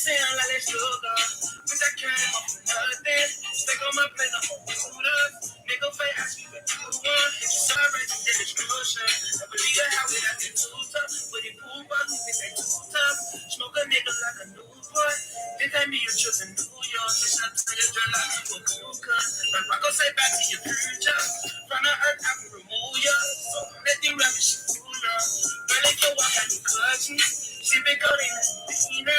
sound like that sugar. Bitch, I came off from nothing. Stick on my plate, I'm a shooter. Nigga, fake, I see what you want. Sorry, that is crucial. I believe the house that I get too tough. But it poop up, you think they too tough. Smoke a nigga like a Newport. Think I me a trip in New York. Bitch, I tell you, girl, like you a cool cut. But I go say back to your future. From the earth, I can remove ya. So let the rap shit cool up. Girl, if you walk out, you clutchy. She been going in the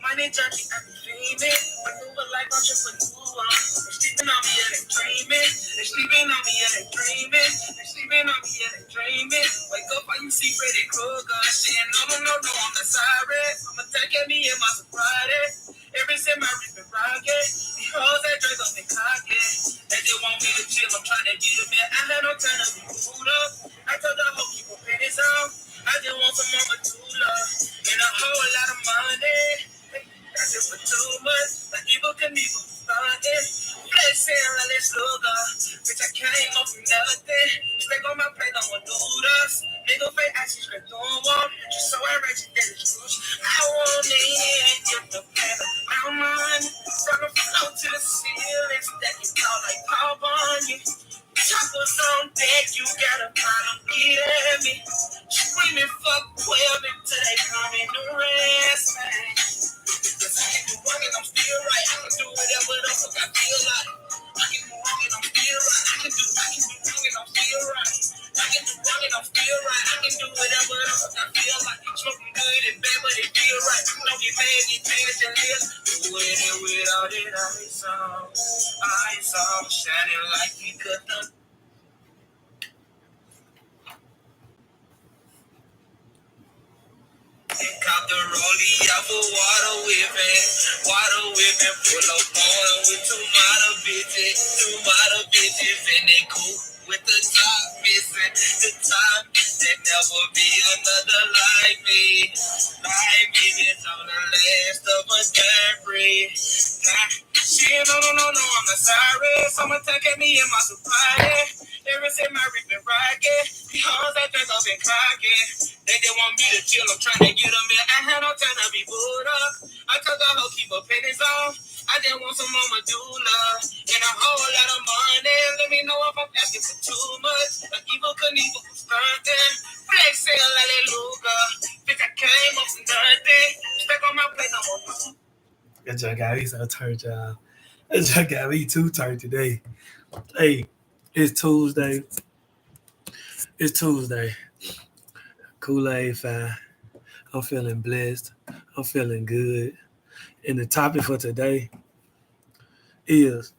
money junkie, I be famous. Maneuver like entrepreneur. They sleeping on me, yeah, they dreaming. They sleeping on me, yeah, they dreaming. They sleeping on me, yeah, they dreaming. Wake up, while you see Freddy Krueger. Saying, no, I'm not sorry. I'ma take at me in my sobriety. Every since my wrist been rocking. These hoes that drink up and cocky. They just want me to chill, I'm trying to get them in. I had no time to be moved up. I told the hoe keep her pennies on. I just want some mama Tula and a whole lot of money. That's just for too much. Like evil can evil started. Flexing like this sugar. Bitch, I came up from nothing. Stick on my plate, I'm a noodles. Nigga, fake icy straight through one. Just so I ratchet that it's crucial. I want it. Get the better. My money. From the floor to the ceiling. Stack it out like Paul Bunyan. Choppers on deck, you got a problem eating me. Screaming fuck 12 until they come in the rest, man. Cause I can do wrong and I'm still right. I can do whatever the fuck I feel like. I can do wrong and I'm still right. I can do wrong and I'm still right. I can do wrong and I'm still right. I can do whatever the fuck I feel like. Smoking good and bad, but it feel right. Don't get mad, get past your lips. With it, without it, ice on, shining like we cut the. Cop the rollie out for water whipping, pull up on with two model bitches, and they cool with the top missing, the top that never be another like me, it's on the last of a damn free. Shit, no, I'm not sorry. Someone take me in my sobriety. Ever since my wrist been rocking, these hoes that drink up and cracking. They just want me to chill, I'm trying to get them in. I had no time to be booed up. I told the hoe keep her pennies on. I just want some more medulla and a whole lot of money. Let me know if I'm asking for too much. Like evil Knievel was stunting. Flexing like a Luger. Bitch, I came up from nothing. Stuck on my plate, I'm on. That just got me so turned, y'all. That just got me too turned today. Hey, it's Tuesday. It's Tuesday. Kool-Aid fine. I'm feeling blessed. I'm feeling good. And the topic for today is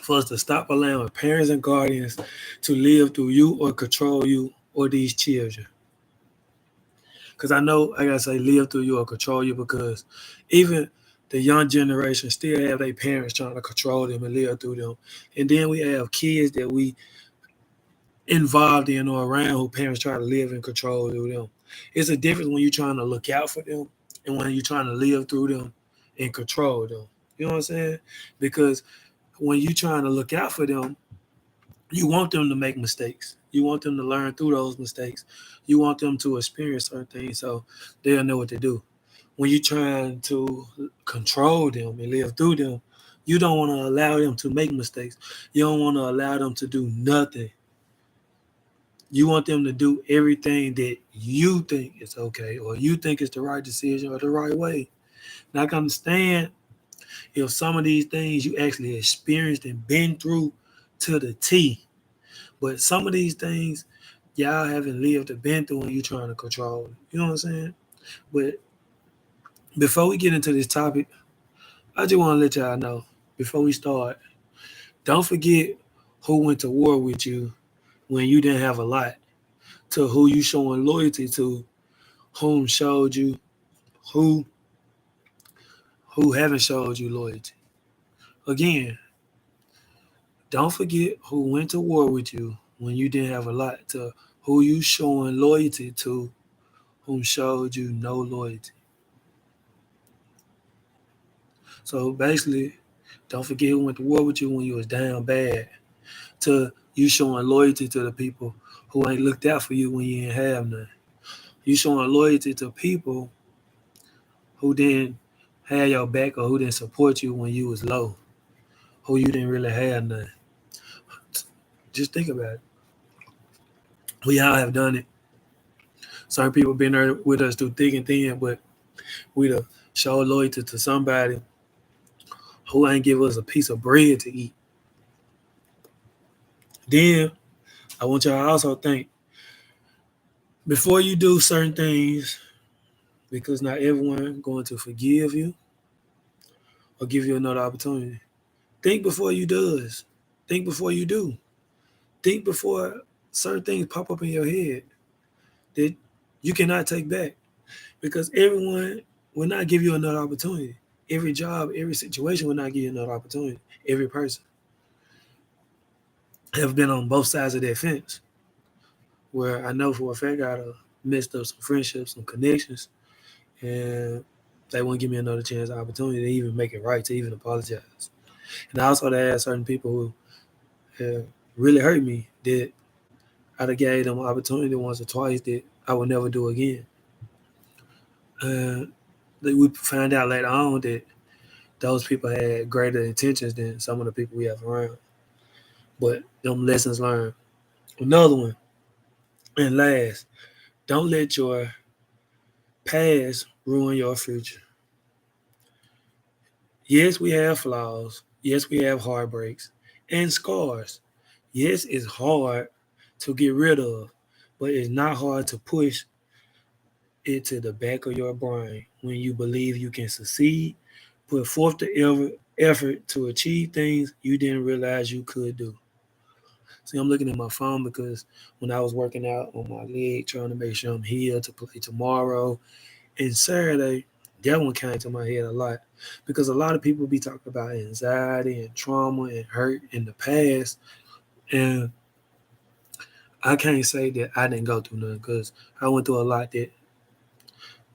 for us to stop allowing parents and guardians to live through you or control you or these children. Because I know I gotta say live through you or control you because even the young generation still have their parents trying to control them and live through them. And then we have kids that we involved in or around who parents try to live and control through them. It's a difference when you're trying to look out for them and when you're trying to live through them and control them. You know what I'm saying? Because when you're trying to look out for them, you want them to make mistakes. You want them to learn through those mistakes. You want them to experience certain things so they'll know what to do. When you're trying to control them and live through them, you don't want to allow them to make mistakes. You don't want to allow them to do nothing. You want them to do everything that you think is okay or you think is the right decision or the right way. Now, I can understand if some of these things you actually experienced and been through to the T. But some of these things y'all haven't lived or been through and you trying to control. You know what I'm saying? But before we get into this topic, I just want to let y'all know, before we start, don't forget who went to war with you when you didn't have a lot, to who you showing loyalty to, whom showed you, who haven't showed you loyalty. Again, don't forget who went to war with you when you didn't have a lot, to who you showing loyalty to, whom showed you no loyalty. So basically, don't forget who went to war with you when you was down bad, to you showing loyalty to the people who ain't looked out for you when you ain't have none. You showing loyalty to people who didn't had your back or who didn't support you when you was low, who you didn't really have nothing. Just think about it. We all have done it. Certain people been there with us through thick and thin, but we to show loyalty to somebody who ain't give us a piece of bread to eat. Then I want y'all to also think before you do certain things, because not everyone going to forgive you or give you another opportunity. Think before you does. Think before you do. Think before certain things pop up in your head that you cannot take back. Because everyone will not give you another opportunity. Every job, every situation will not give you another opportunity. Every person have been on both sides of that fence. Where I know for a fact I messed up some friendships, some connections, and they won't give me another chance, opportunity to even make it right, to even apologize. And also they had certain people who really hurt me that I'd have gave them an opportunity once or twice that I would never do again. And we find out later on that those people had greater intentions than some of the people we have around. But them lessons learned. Another one, and last, don't let your past ruin your future. Yes, we have flaws. Yes, we have heartbreaks and scars. Yes, it's hard to get rid of, but it's not hard to push it to the back of your brain when you believe you can succeed, put forth the effort to achieve things you didn't realize you could do. See, I'm looking at my phone because when I was working out on my leg, trying to make sure I'm healed to play tomorrow and Saturday, that one came to my head a lot because a lot of people be talking about anxiety and trauma and hurt in the past, and I can't say that I didn't go through none because I went through a lot that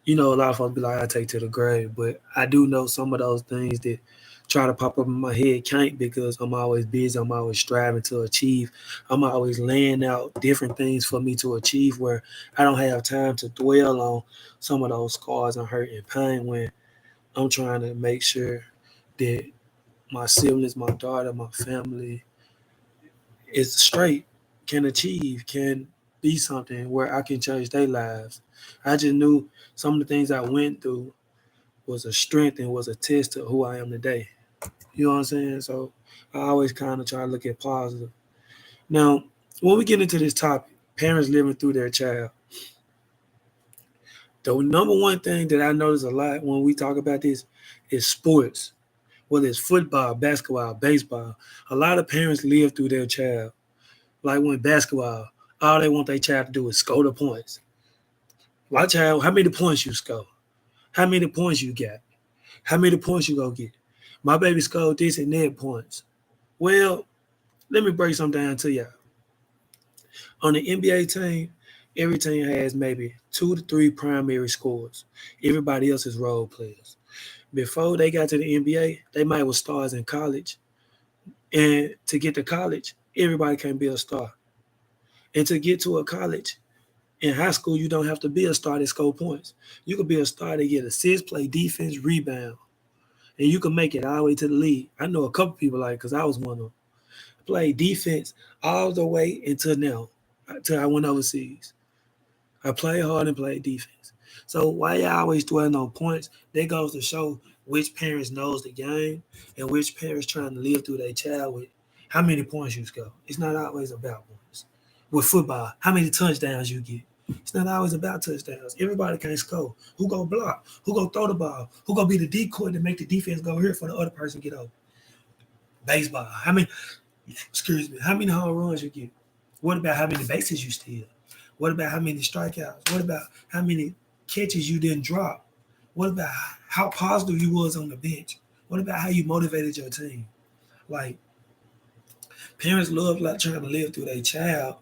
a lot of folks be like I take to the grave, but I do know some of those things that try to pop up in my head can't because I'm always busy. I'm always striving to achieve. I'm always laying out different things for me to achieve where I don't have time to dwell on some of those scars and hurt and pain when I'm trying to make sure that my siblings, my daughter, my family is straight, can achieve, can be something where I can change their lives. I just knew some of the things I went through was a strength and was a test to who I am today. You know what I'm saying? So I always kind of try to look at positive. Now, when we get into this topic, parents living through their child, the number one thing that I notice a lot when we talk about this is sports, whether it's football, basketball, baseball. A lot of parents live through their child. Like when basketball, all they want their child to do is score the points. My child, how many points you score? How many points you got? How many points you gonna get? My baby scored this and that points. Well, let me break something down to y'all. On the NBA team, every team has maybe 2 to 3 primary scorers. Everybody else is role players. Before they got to the NBA, they might was stars in college. And to get to college, everybody can be a star. And to get to a college, in high school, you don't have to be a star that score points. You could be a star that get assists, play defense, rebound, and you can make it all the way to the league. I know a couple people like because I was one of them. Play defense all the way until now, until I went overseas. I played hard and played defense. So why y'all always dwelling on points? That goes to show which parents knows the game and which parents trying to live through their child with how many points you score. It's not always about points. With football, how many touchdowns you get. It's not always about touchdowns. Everybody can't score. Who gonna block? Who gonna throw the ball? Who gonna be the decoy to make the defense go here for the other person to get over? Baseball. How many home runs you get? What about how many bases you steal? What about how many strikeouts? What about how many catches you didn't drop? What about how positive you was on the bench? What about how you motivated your team? Like parents love like trying to live through their child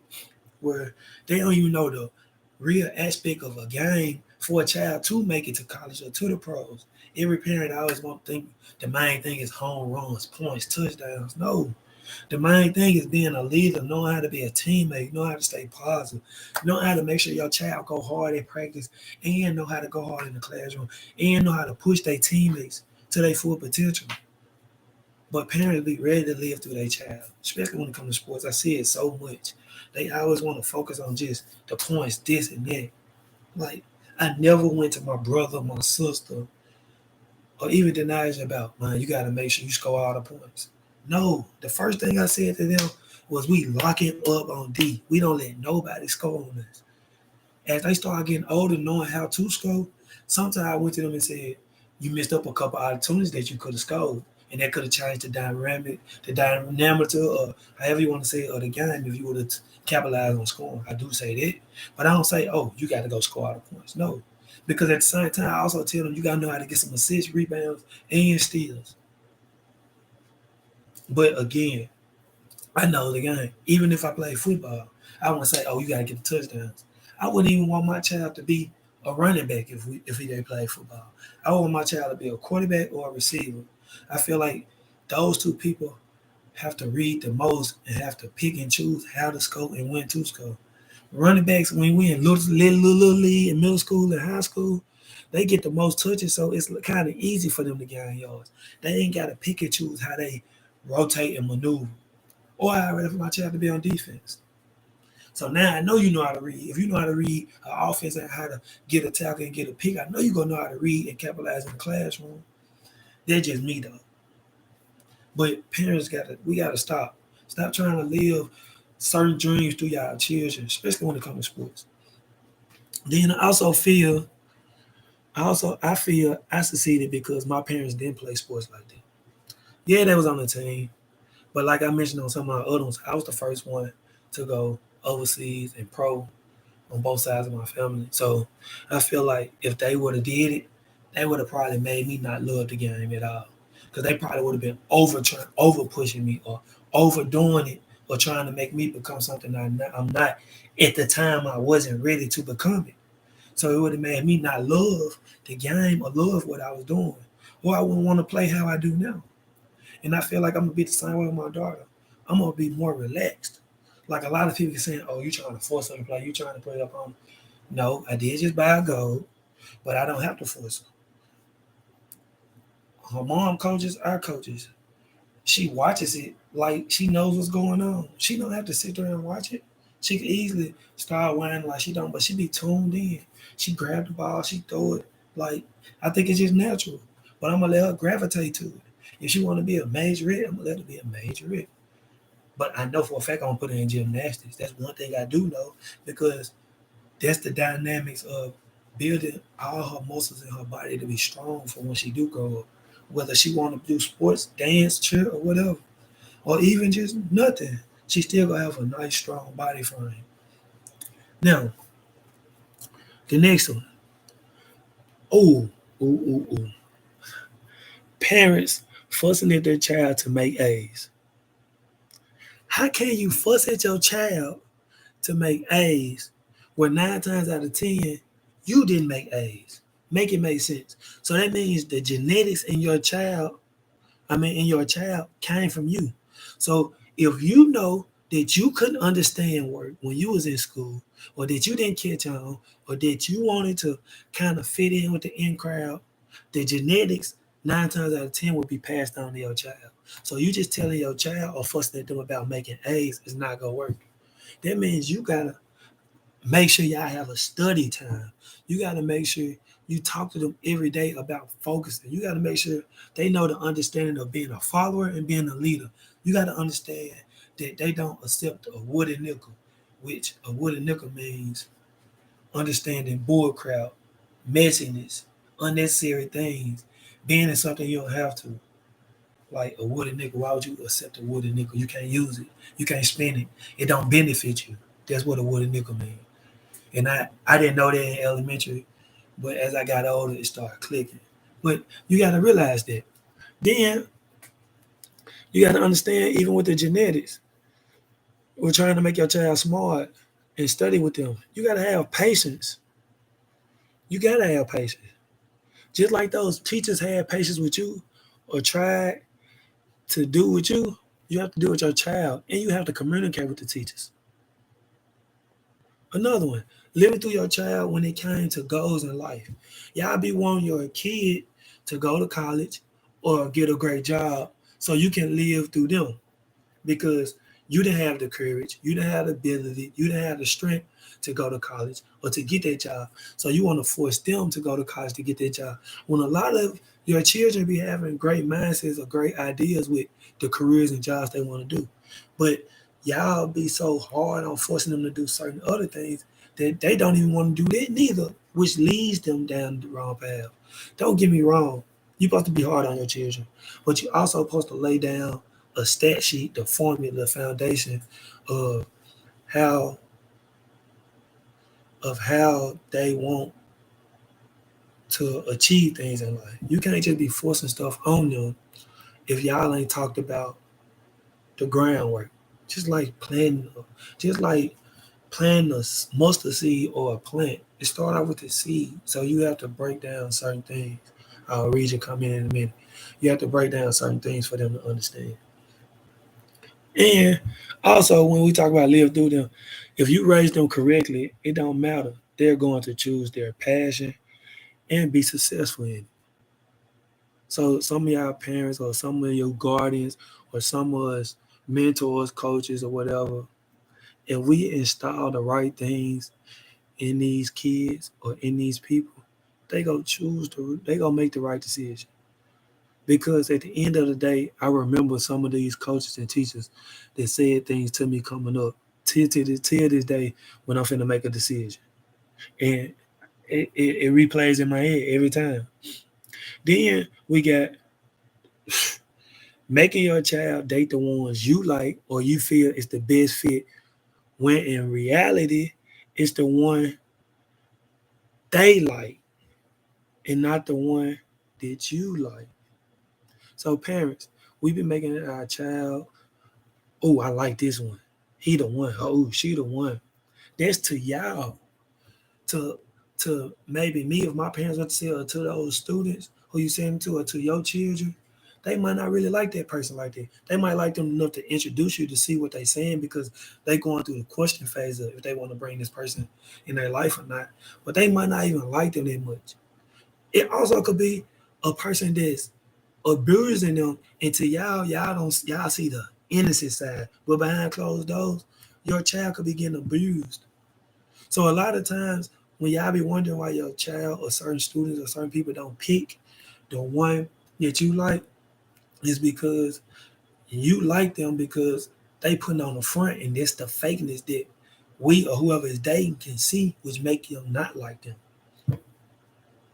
where they don't even know the real aspect of a game for a child to make it to college or to the pros. Every parent always want to think the main thing is home runs, points, touchdowns. No, the main thing is being a leader, knowing how to be a teammate, know how to stay positive, know how to make sure your child go hard in practice, and know how to go hard in the classroom, and know how to push their teammates. to their full potential. But parents be ready to live through their child, especially when it comes to sports. I see it so much. They always want to focus on just the points, this and that. Like, I never went to my brother, my sister, or even denies about, man, you got to make sure you score all the points. No, the first thing I said to them was we lock it up on D. We don't let nobody score on us. As they start getting older, knowing how to score, sometimes I went to them and said, you missed up a couple opportunities that you could have scored. And that could have changed the dynamic, or however you want to say it, of the game if you would have capitalized on scoring. I do say that. But I don't say, oh, you got to go score all the points. No. Because at the same time, I also tell them you got to know how to get some assists, rebounds, and steals. But again, I know the game. Even if I play football, I want to say, oh, you got to get the touchdowns. I wouldn't even want my child to be a running back if he didn't play football. I want my child to be a quarterback or a receiver. I feel like those two people have to read the most and have to pick and choose how to score and when to score. Running backs, when we in little league in middle school and high school, they get the most touches, so it's kind of easy for them to gain yards. They ain't got to pick and choose how they rotate and maneuver. Or I'd rather for my child to be on defense. So now I know you know how to read. If you know how to read an offense and how to get a tackle and get a pick, I know you're gonna know how to read and capitalize in the classroom. That's just me though. But parents we gotta stop. Stop trying to live certain dreams through y'all children, especially when it comes to sports. Then I feel I succeeded because my parents didn't play sports like that. Yeah, they was on the team. But like I mentioned on some of my other ones, I was the first one to go overseas and pro on both sides of my family. So I feel like if they would have did it, they would have probably made me not love the game at all. Because they probably would have been over pushing me or overdoing it or trying to make me become something I'm not. At the time, I wasn't ready to become it. So it would have made me not love the game or love what I was doing. Or I wouldn't want to play how I do now. And I feel like I'm gonna be the same way with my daughter. I'm gonna be more relaxed. Like a lot of people saying, "Oh, you trying to force her to play? You trying to put it up on?" No, I did just buy a goal, but I don't have to force her. Her mom coaches, our coaches. She watches it like she knows what's going on. She don't have to sit there and watch it. She could easily start whining like she don't, but she be tuned in. She grab the ball, she throw it. Like I think it's just natural. But I'm gonna let her gravitate to it. If she want to be a majorette, I'm gonna let her be a majorette. But I know for a fact I'm gonna put her in gymnastics. That's one thing I do know because that's the dynamics of building all her muscles in her body to be strong for when she do grow up. Whether she want to do sports, dance, cheer, or whatever, or even just nothing, she still gonna have a nice, strong body frame. Now, the next one. Oh, ooh. Parents fussing at their child to make A's. How can you fuss at your child to make A's where 9 times out of 10 you didn't make A's? Make it make sense. So that means the genetics in your child, in your child came from you. So if you know that you couldn't understand work when you was in school, or that you didn't catch on, or that you wanted to kind of fit in with the in crowd, the genetics 9 times out of 10 will be passed on to your child. So you just telling your child or fussing at them about making A's is not gonna work. That means you gotta make sure y'all have a study time. You got to make sure you talk to them every day about focusing. You got to make sure they know the understanding of being a follower and being a leader. You got to understand that they don't accept a wooden nickel, which a wooden nickel means understanding bull crowd, messiness, unnecessary things, being in something you don't have to. Like a wooden nickel, why would you accept a wooden nickel? You can't use it. You can't spend it. It don't benefit you. That's what a wooden nickel means. And I didn't know that in elementary, but as I got older, it started clicking. But you got to realize that. Then you got to understand, even with the genetics, we're trying to make your child smart and study with them. You got to have patience. You got to have patience. Just like those teachers had patience with you or tried to do with you, you have to do with your child and you have to communicate with the teachers. Another one, living through your child when it came to goals in life. Y'all be wanting your kid to go to college or get a great job so you can live through them because you didn't have the courage, you didn't have the ability, you didn't have the strength to go to college or to get that job. So you want to force them to go to college to get that job. When a lot of your children be having great mindsets or great ideas with the careers and jobs they want to do, but y'all be so hard on forcing them to do certain other things that they don't even want to do that neither, which leads them down the wrong path. Don't get me wrong, you're supposed to be hard on your children, but you also supposed to lay down a stat sheet, the formula, the foundation of how how they want to achieve things in life. You can't just be forcing stuff on them if y'all ain't talked about the groundwork. Just like planting, just like planting a mustard seed or a plant. It start out with the seed, so you have to break down certain things. I'll read you comment in a minute. You have to break down certain things for them to understand. And also, when we talk about live through them, if you raise them correctly, it don't matter. They're going to choose their passion and be successful in it. So some of y'all parents or some of your guardians or some of us mentors, coaches, or whatever, if we install the right things in these kids or in these people, they gonna make the right decision. Because at the end of the day, I remember some of these coaches and teachers that said things to me coming up till this day when I'm finna make a decision. And it replays in my head every time. Then we got making your child date the ones you like or you feel is the best fit when in reality it's the one they like and not the one that you like. So parents, we've been making our child, oh, I like this one. He the one. Oh, she the one. That's to y'all. To maybe me if my parents went to say or to those students who you send them to or to your children, they might not really like that person like that. They might like them enough to introduce you to see what they saying because they going through the question phase of if they want to bring this person in their life or not. But they might not even like them that much. It also could be a person that's abusing them until y'all see the innocent side. But behind closed doors, your child could be getting abused. So a lot of times when y'all be wondering why your child or certain students or certain people don't pick the one that you like, is because you like them because they putting on the front and that's the fakeness that we or whoever is dating can see, which make you not like them.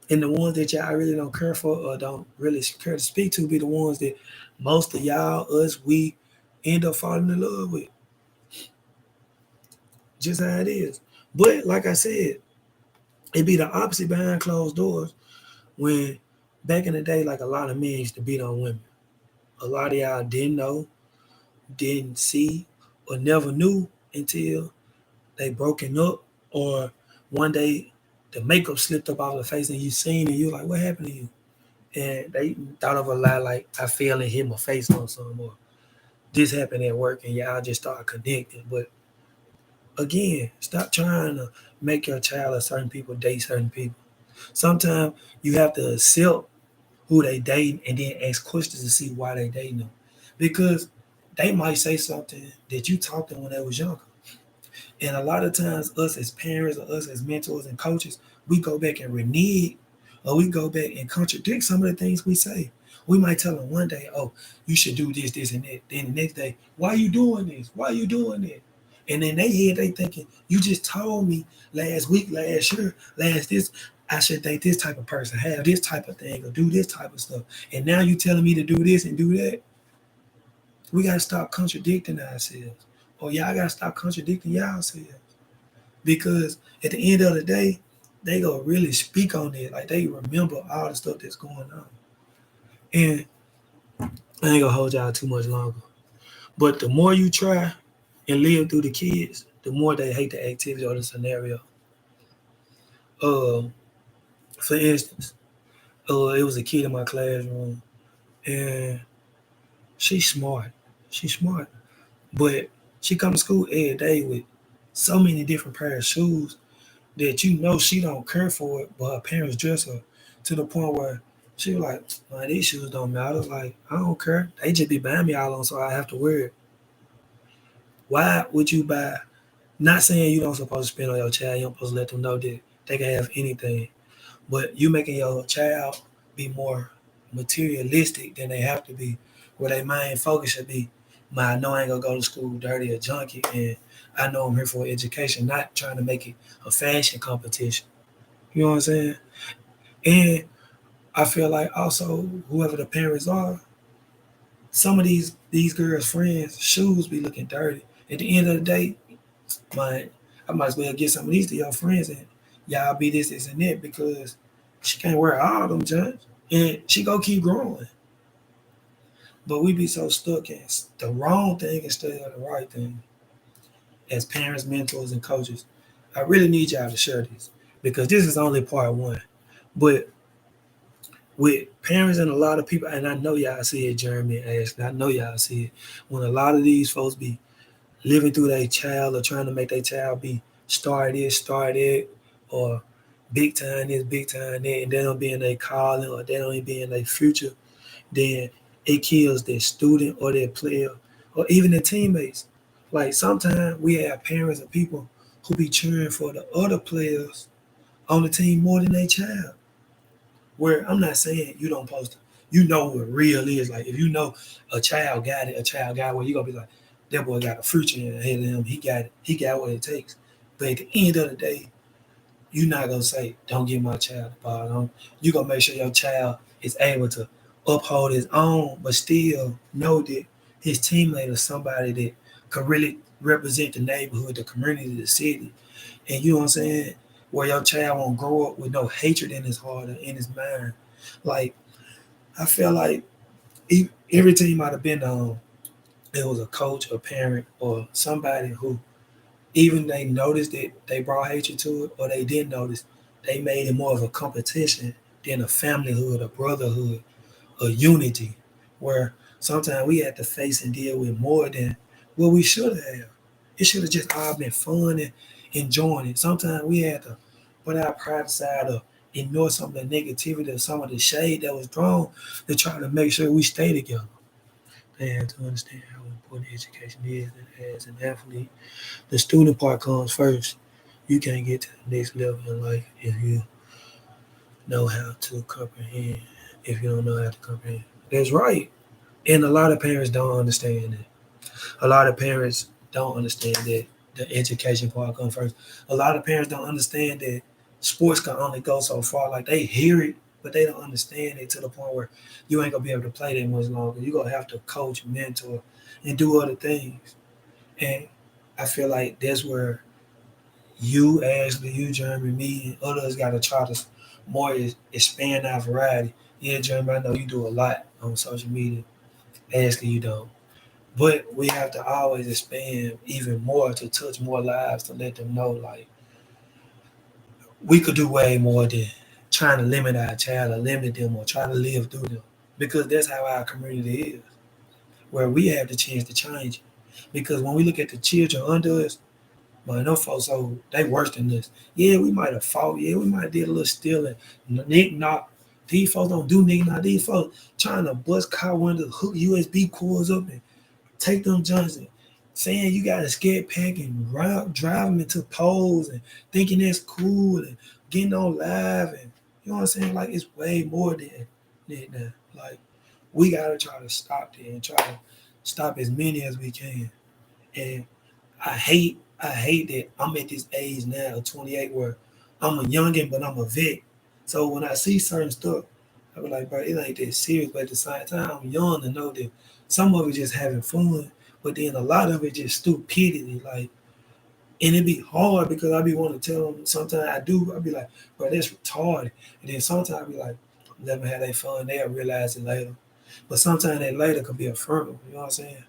And the ones that y'all really don't care for or don't really care to speak to be the ones that most of y'all, us, we end up falling in love with. Just how it is. But like I said, it be the opposite behind closed doors when back in the day, like a lot of men used to beat on women. A lot of y'all didn't know, didn't see, or never knew until they broken up or one day the makeup slipped up off the face and you seen it, you like, what happened to you? And they thought of a lie like I fell and hit my face on something or this happened at work and y'all just start connecting. But again, stop trying to make your child or certain people date certain people. Sometimes you have to accept who they dating and then ask questions to see why they dating them. Because they might say something that you taught them when they was younger. And a lot of times us as parents or us as mentors and coaches, we go back and renege or we go back and contradict some of the things we say. We might tell them one day, oh, you should do this, this, and that. Then the next day, why are you doing this? Why are you doing that? And in their head, they thinking, you just told me last week, last year, last this, I should date this type of person, have this type of thing, or do this type of stuff. And now you telling me to do this and do that. We gotta stop contradicting ourselves. Or y'all gotta stop contradicting yourselves. Because at the end of the day, they gonna really speak on it. Like they remember all the stuff that's going on. And I ain't gonna hold y'all too much longer. But the more you try and live through the kids, the more they hate the activity or the scenario. Um, for instance, it was a kid in my classroom, and she's smart. She's smart, but she come to school every day with so many different pairs of shoes that you know she don't care for it, but her parents dress her to the point where She was like, man, these shoes don't matter. Like, I don't care. They just be buying me all on, so I have to wear it. Why would you buy? Not saying you don't supposed to spend on your child. You don't supposed to let them know that they can have anything. But you making your child be more materialistic than they have to be, where their main focus should be, I know I ain't gonna go to school dirty or junky, and I know I'm here for education, not trying to make it a fashion competition. You know what I'm saying? And I feel like also whoever the parents are, some of these girls' friends' shoes be looking dirty. At the end of the day, man, I might as well get some of these to your friends and y'all be this, and that because she can't wear all of them jumps and she go keep growing. But we be so stuck in the wrong thing instead of the right thing as parents, mentors, and coaches. I really need y'all to share this because this is only part one. But with parents and a lot of people, and I know y'all see it, Jeremy and Ashley, I know y'all see it, when a lot of these folks be living through their child or trying to make their child be star this, star that, or big time this, big time that, and they don't be in their calling or they don't even be in their future, then it kills their student or their player or even their teammates. Like sometimes we have parents and people who be cheering for the other players on the team more than their child. Where I'm not saying you don't post it. You know what real is. Like if you know a child got it, a child got what you gonna be like, that boy got a future ahead of him. He got it. He got what it takes. But at the end of the day, you're not gonna say, don't give my child the ball. Don't. You gonna make sure your child is able to uphold his own, but still know that his teammate is somebody that can really represent the neighborhood, the community, the city. And you know what I'm saying? Where your child won't grow up with no hatred in his heart or in his mind. Like I feel like every team might have been on, it was a coach, a parent, or somebody who even they noticed that they brought hatred to it, or they didn't notice, they made it more of a competition than a familyhood, a brotherhood, a unity, where sometimes we had to face and deal with more than what we should have. It should have just all been fun and enjoying it. Sometimes we had to put our pride aside or ignore some of the negativity or some of the shade that was thrown to try to make sure we stay together. They had to understand how important education is, and as an athlete, the student part comes first. You can't get to the next level in life if you know how to comprehend. If you don't know how to comprehend, that's right. And a lot of parents don't understand it. A lot of parents don't understand that the education part comes first. A lot of parents don't understand that sports can only go so far. Like they hear it, but they don't understand it to the point where you ain't gonna be able to play that much longer. You're gonna have to coach, mentor, and do other things. And I feel like that's where you, Ashley, you, Jeremy, me, and others got to try to more expand our variety. Yeah, Jeremy, I know you do a lot on social media. Ashley, you don't. But we have to always expand even more to touch more lives to let them know like we could do way more than trying to limit our child or limit them or try to live through them. Because that's how our community is, where we have the chance to change it. Because when we look at the children under us, man, them folks, so they worse than us. Yeah, we might have fought. Yeah, we might have did a little stealing. Nick knock. These folks don't do nick knock. These folks trying to bust car windows, hook USB cords up and take them Johnson, saying you got a scared pack and drive them into poles and thinking that's cool and getting on live and you know what I'm saying? Like it's way more than that. Like we gotta try to stop that and try to stop as many as we can. And I hate that I'm at this age now, 28, where I'm a youngin, but I'm a vet. So when I see certain stuff, I be like, bro, it ain't that serious. But at the same time, I'm young to know that some of it just having fun, but then a lot of it just stupidity. Like, and it be hard because I be wanting to tell them. Sometimes I do. I be like, bro, that's retarded. And then sometimes I be like, let them have their fun. They'll realize it later. But sometimes that later could be a fertile. You know what I'm saying?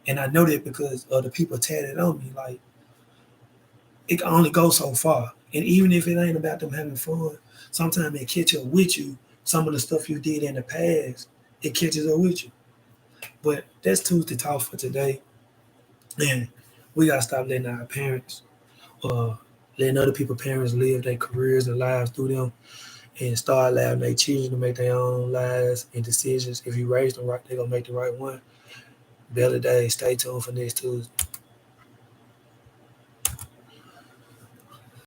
And I know that because of the people tatted on me. Like it can only go so far. And even if it ain't about them having fun, sometimes it catch up with you. Some of the stuff you did in the past, it catches up with you. But that's Tuesday talk for today. And we gotta stop letting our parents, uh, letting other people parents live their careers and lives through them. and start allowing their children to make their own lives and decisions. If you raise them right, they're gonna make the right one. Better days. Stay tuned for next Tuesday.